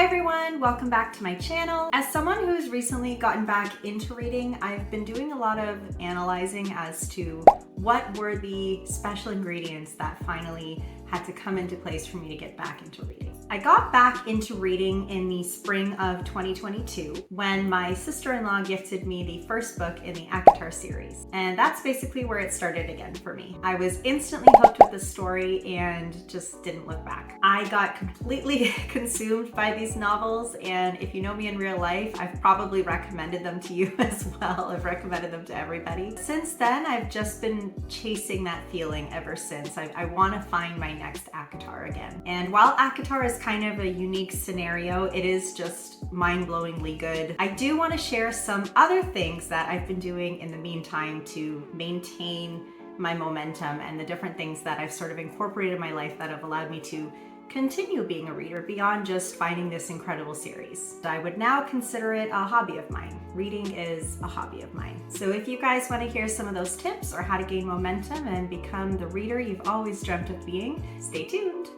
Hi everyone, welcome back to my channel. As someone who's recently gotten back into reading, I've been doing a lot of analyzing as to what were the special ingredients that finally had to come into place for me to get back into reading. I got back into reading in the spring of 2022 when my sister-in-law gifted me the first book in the ACOTAR series. And that's basically where it started again for me. I was instantly hooked with the story and just didn't look back. I got completely consumed by these novels, and if you know me in real life, I've probably recommended them to you as well. I've recommended them to everybody. Since then, I've just been chasing that feeling ever since. I want to find my next ACOTAR again. And while ACOTAR is kind of a unique scenario, it is just mind-blowingly good. I do want to share some other things that I've been doing in the meantime to maintain my momentum and the different things that I've sort of incorporated in my life that have allowed me to continue being a reader beyond just finding this incredible series. I would now consider it a hobby of mine. Reading is a hobby of mine. So if you guys want to hear some of those tips or how to gain momentum and become the reader you've always dreamt of being, stay tuned.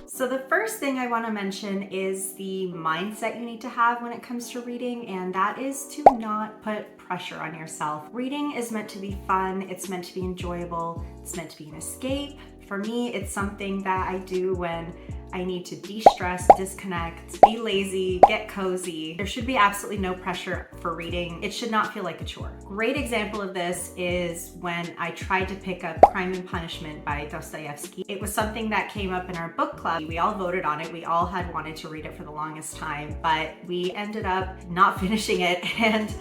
So the first thing I want to mention is the mindset you need to have when it comes to reading, and that is to not put pressure on yourself. Reading is meant to be fun, it's meant to be enjoyable, it's meant to be an escape. For me, it's something that I do when I need to de-stress, disconnect, be lazy, get cozy. There should be absolutely no pressure for reading. It should not feel like a chore. Great example of this is when I tried to pick up Crime and Punishment by Dostoevsky. It was something that came up in our book club. We all voted on it. We all had wanted to read it for the longest time, but we ended up not finishing it, and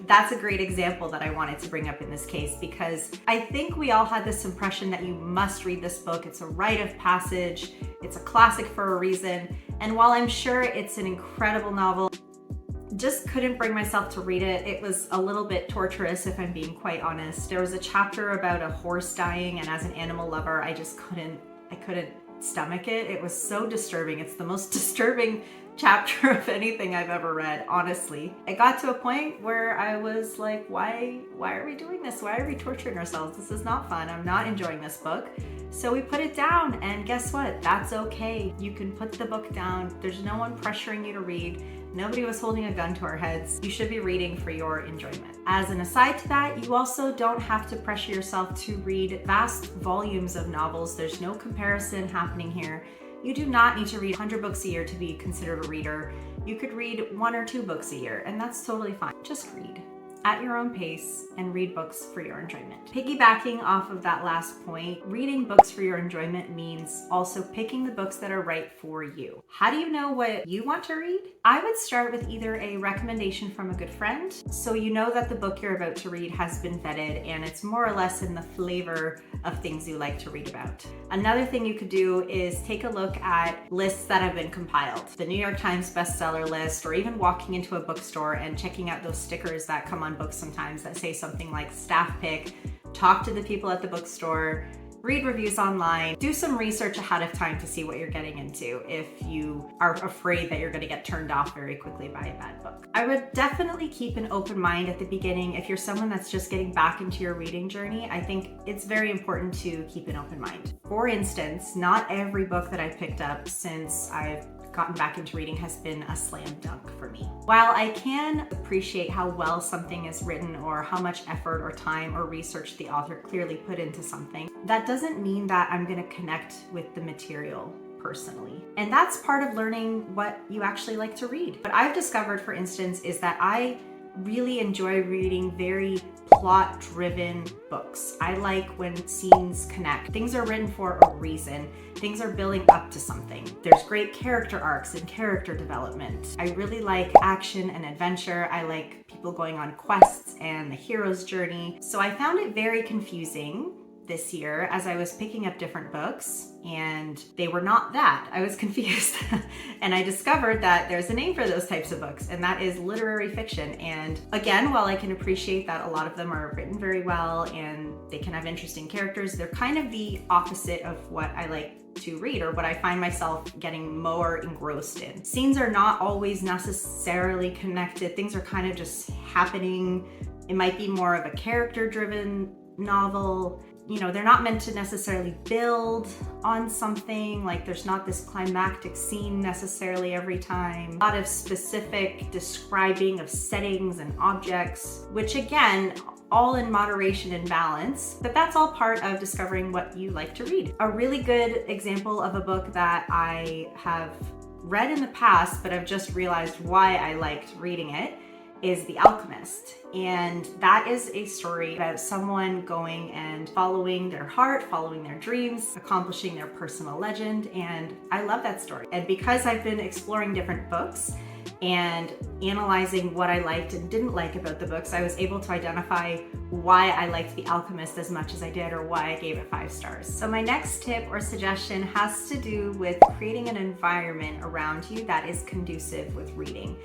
that's a great example that I wanted to bring up in this case, because I think we all had this impression that you must read this book. It's a rite of passage. It's a classic for a reason. And while I'm sure it's an incredible novel, just couldn't bring myself to read it. It was a little bit torturous, if I'm being quite honest. There was a chapter about a horse dying, and as an animal lover, I couldn't stomach it. It was so disturbing. It's the most disturbing chapter of anything I've ever read, honestly. I got to a point where I was like, why are we doing this? Why are we torturing ourselves? This is not fun. I'm not enjoying this book. So we put it down, and guess what? That's okay. You can put the book down. There's no one pressuring you to read. Nobody was holding a gun to our heads. You should be reading for your enjoyment. As an aside to that, you also don't have to pressure yourself to read vast volumes of novels. There's no comparison happening here. You do not need to read 100 books a year to be considered a reader. You could read 1 or 2 books a year, and that's totally fine. Just read at your own pace and read books for your enjoyment. Piggybacking off of that last point, reading books for your enjoyment means also picking the books that are right for you. How do you know what you want to read? I would start with either a recommendation from a good friend, so you know that the book you're about to read has been vetted and it's more or less in the flavor of things you like to read about. Another thing you could do is take a look at lists that have been compiled. The New York Times bestseller list, or even walking into a bookstore and checking out those stickers that come on books sometimes that say something like staff pick, talk to the people at the bookstore, read reviews online, do some research ahead of time to see what you're getting into if you are afraid that you're going to get turned off very quickly by a bad book. I would definitely keep an open mind at the beginning. If you're someone that's just getting back into your reading journey, I think it's very important to keep an open mind. For instance, not every book that I've picked up since I've gotten back into reading has been a slam dunk for me. While I can appreciate how well something is written or how much effort or time or research the author clearly put into something, that doesn't mean that I'm going to connect with the material personally. And that's part of learning what you actually like to read. What I've discovered, for instance, is that I really enjoy reading very plot-driven books. I like when scenes connect. Things are written for a reason. Things are building up to something. There's great character arcs and character development. I really like action and adventure. I like people going on quests and the hero's journey. So I found it very confusing this year as I was picking up different books, and they were not that. I was confused. And I discovered that there's a name for those types of books, and that is literary fiction. And again, while I can appreciate that a lot of them are written very well and they can have interesting characters, they're kind of the opposite of what I like to read, or what I find myself getting more engrossed in. Scenes are not always necessarily connected. Things are kind of just happening. It might be more of a character-driven novel. they're not meant to necessarily build on something. Like there's not this climactic scene necessarily every time. A lot of specific describing of settings and objects, which again, all in moderation and balance, but that's all part of discovering what you like to read. A really good example of a book that I have read in the past, but I've just realized why I liked reading it, is The Alchemist. And that is a story about someone going and following their heart, following their dreams, accomplishing their personal legend. And I love that story. And because I've been exploring different books and analyzing what I liked and didn't like about the books, I was able to identify why I liked The Alchemist as much as I did, or why I gave it 5 stars. So my next tip or suggestion has to do with creating an environment around you that is conducive with reading.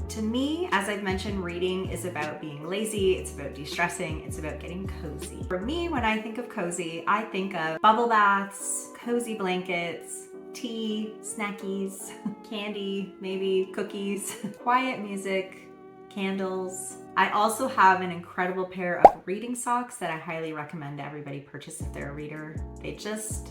To me, as I've mentioned, reading is about being lazy, it's about de-stressing, it's about getting cozy. For me, when I think of cozy, I think of bubble baths, cozy blankets, tea, snackies, candy, maybe cookies, quiet music, candles. I also have an incredible pair of reading socks that I highly recommend everybody purchase if they're a reader. They just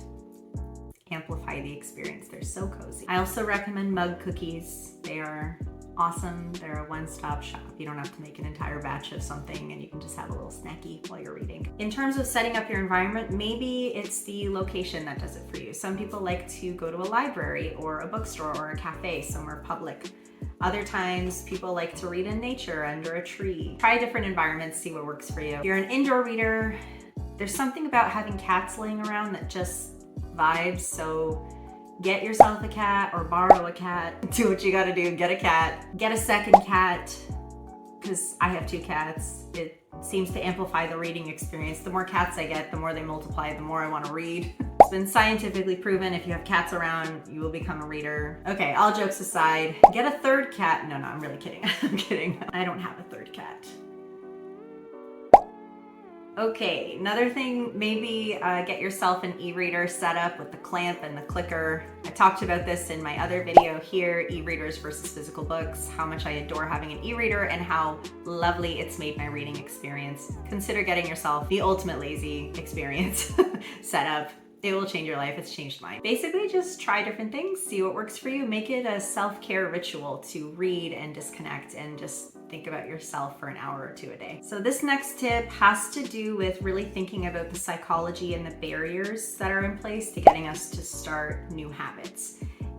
amplify the experience. They're so cozy. I also recommend mug cookies. They are awesome. They're a one-stop shop. You don't have to make an entire batch of something, and you can just have a little snacky while you're reading. In terms of setting up your environment, maybe it's the location that does it for you. Some people like to go to a library or a bookstore or a cafe, somewhere public. Other times people like to read in nature under a tree. Try different environments, see what works for you. If you're an indoor reader, there's something about having cats laying around that just vibes, so get yourself a cat or borrow a cat. Do what you gotta do, get a cat. Get a second cat, because I have 2 cats. It seems to amplify the reading experience. The more cats I get, the more they multiply, the more I wanna read. It's been scientifically proven if you have cats around, you will become a reader. Okay, all jokes aside, get a 3rd cat. No, I'm really kidding. I'm kidding. I don't have a 3rd cat. Okay, another thing, maybe get yourself an e-reader set up with the clamp and the clicker. I talked about this in my other video here, e-readers versus physical books, how much I adore having an e-reader and how lovely it's made my reading experience. Consider getting yourself the ultimate lazy experience set up. It will change your life. It's changed mine. Basically, just try different things, see what works for you. Make it a self-care ritual to read and disconnect and just think about yourself for an hour or 2 a day. So this next tip has to do with really thinking about the psychology and the barriers that are in place to getting us to start new habits.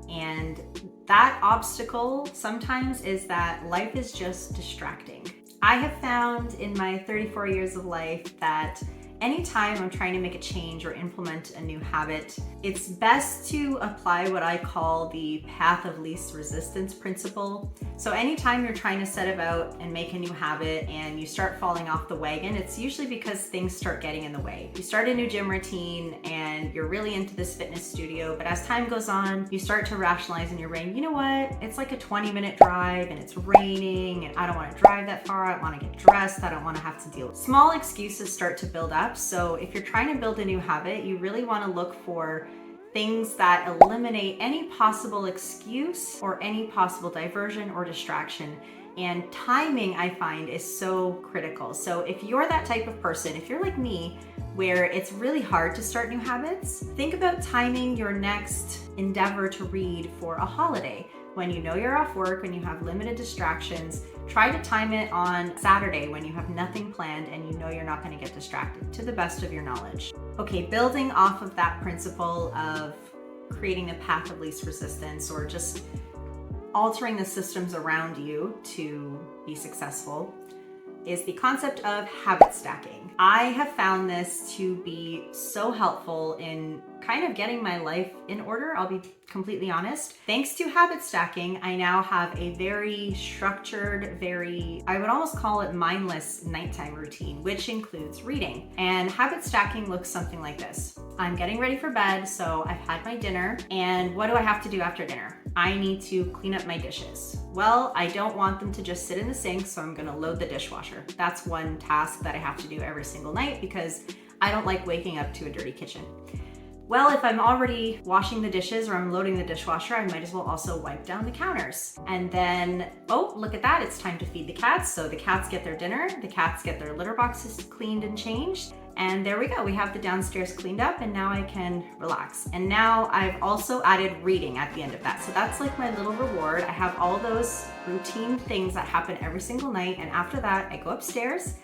And that obstacle sometimes is that life is just distracting. I have found in my 34 years of life that anytime I'm trying to make a change or implement a new habit, it's best to apply what I call the path of least resistance principle. So anytime you're trying to set about and make a new habit and you start falling off the wagon, it's usually because things start getting in the way. You start a new gym routine and you're really into this fitness studio, but as time goes on, you start to rationalize in your brain, you know what? It's like a 20-minute drive and it's raining and I don't want to drive that far. I don't want to get dressed. I don't want to have to deal with small excuses start to build up. So if you're trying to build a new habit, you really want to look for things that eliminate any possible excuse or any possible diversion or distraction. And timing, I find, is so critical. So if you're that type of person, if you're like me, where it's really hard to start new habits, think about timing your next endeavor to read for a holiday. When you know you're off work, when you have limited distractions, try to time it on Saturday when you have nothing planned and you know you're not going to get distracted, to the best of your knowledge. Okay, building off of that principle of creating a path of least resistance, or just altering the systems around you to be successful, is the concept of habit stacking. I have found this to be so helpful in kind of getting my life in order, I'll be completely honest. Thanks to habit stacking, I now have a very structured, I would almost call it mindless nighttime routine, which includes reading. And habit stacking looks something like this. I'm getting ready for bed, so I've had my dinner, and what do I have to do after dinner? I need to clean up my dishes. Well, I don't want them to just sit in the sink, so I'm gonna load the dishwasher. That's one task that I have to do every single night because I don't like waking up to a dirty kitchen. Well, if I'm already washing the dishes or I'm loading the dishwasher, I might as well also wipe down the counters. And then, oh, look at that, it's time to feed the cats. So the cats get their dinner, the cats get their litter boxes cleaned and changed. And there we go, we have the downstairs cleaned up, and now I can relax. And now I've also added reading at the end of that. So that's like my little reward. I have all those routine things that happen every single night, and after that I go upstairs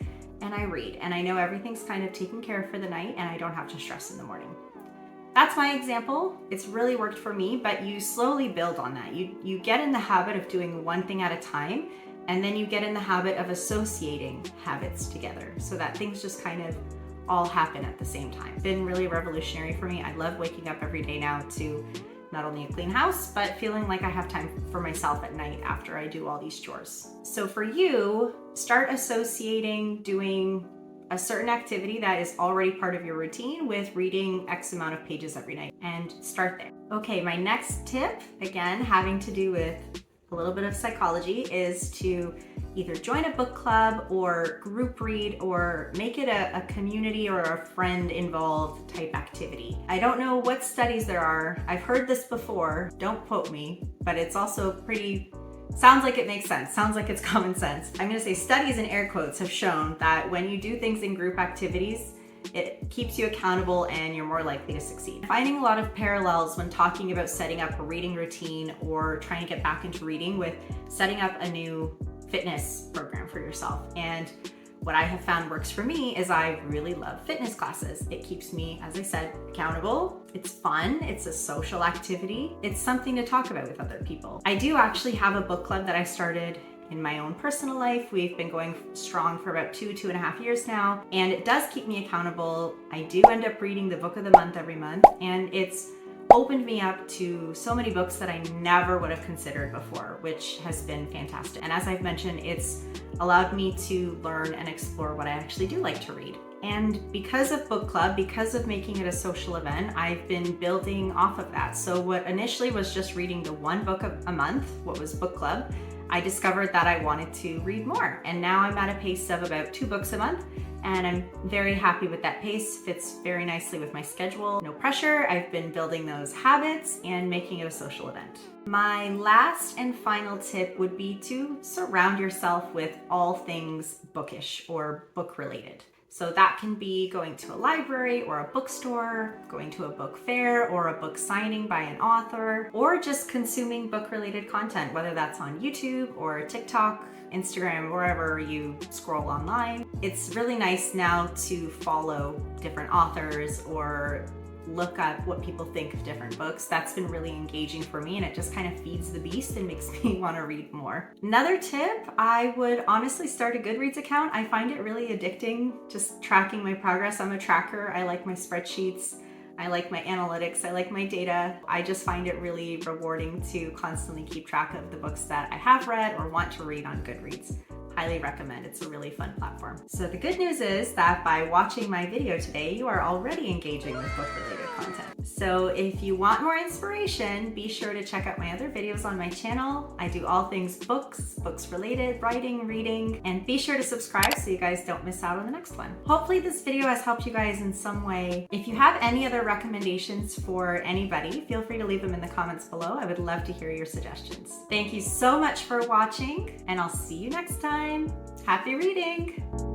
and I read. And I know everything's kind of taken care of for the night, and I don't have to stress in the morning. That's my example. It's really worked for me, but you slowly build on that. You get in the habit of doing one thing at a time, and then you get in the habit of associating habits together so that things just kind of all happen at the same time. It's been really revolutionary for me. I love waking up every day now to not only a clean house, but feeling like I have time for myself at night after I do all these chores. So for you, start associating doing a certain activity that is already part of your routine with reading X amount of pages every night, and start there. Okay, my next tip, again, having to do with a little bit of psychology, is to either join a book club or group read, or make it a community or a friend involved type activity. I don't know what studies there are. I've heard this before, don't quote me, but it's also sounds like it makes sense. Sounds like it's common sense. I'm gonna say studies in air quotes have shown that when you do things in group activities, it keeps you accountable and you're more likely to succeed. Finding a lot of parallels when talking about setting up a reading routine or trying to get back into reading with setting up a new fitness program for yourself. And what I have found works for me is I really love fitness classes. It keeps me, as I said, accountable. It's fun. It's a social activity. It's something to talk about with other people. I do actually have a book club that I started in my own personal life. We've been going strong for about 2.5 years now, and it does keep me accountable. I do end up reading the book of the month every month, and it's opened me up to so many books that I never would have considered before, which has been fantastic. And as I've mentioned, it's allowed me to learn and explore what I actually do like to read. And because of book club, because of making it a social event, I've been building off of that. So what initially was just reading the one book a month, what was book club, I discovered that I wanted to read more. And now I'm at a pace of about 2 books a month, and I'm very happy with that pace. Fits very nicely with my schedule. No pressure. I've been building those habits and making it a social event. My last and final tip would be to surround yourself with all things bookish or book related. So that can be going to a library or a bookstore, going to a book fair or a book signing by an author, or just consuming book-related content, whether that's on YouTube or TikTok, Instagram, wherever you scroll online. It's really nice now to follow different authors or look up what people think of different books. That's been really engaging for me, and it just kind of feeds the beast and makes me want to read more. Another tip, I would honestly start a Goodreads account. I find it really addicting, just tracking my progress. I'm a tracker. I like my spreadsheets. I like my analytics. I like my data. I just find it really rewarding to constantly keep track of the books that I have read or want to read on Goodreads. Highly recommend. It's a really fun platform. So the good news is that by watching my video today, you are already engaging with book-related content. So if you want more inspiration, be sure to check out my other videos on my channel. I do all things books related, writing, reading, and be sure to subscribe so you guys don't miss out on the next one. Hopefully this video has helped you guys in some way. If you have any other recommendations for anybody, feel free to leave them in the comments below. I would love to hear your suggestions. Thank you so much for watching, and I'll see you next time. Happy reading!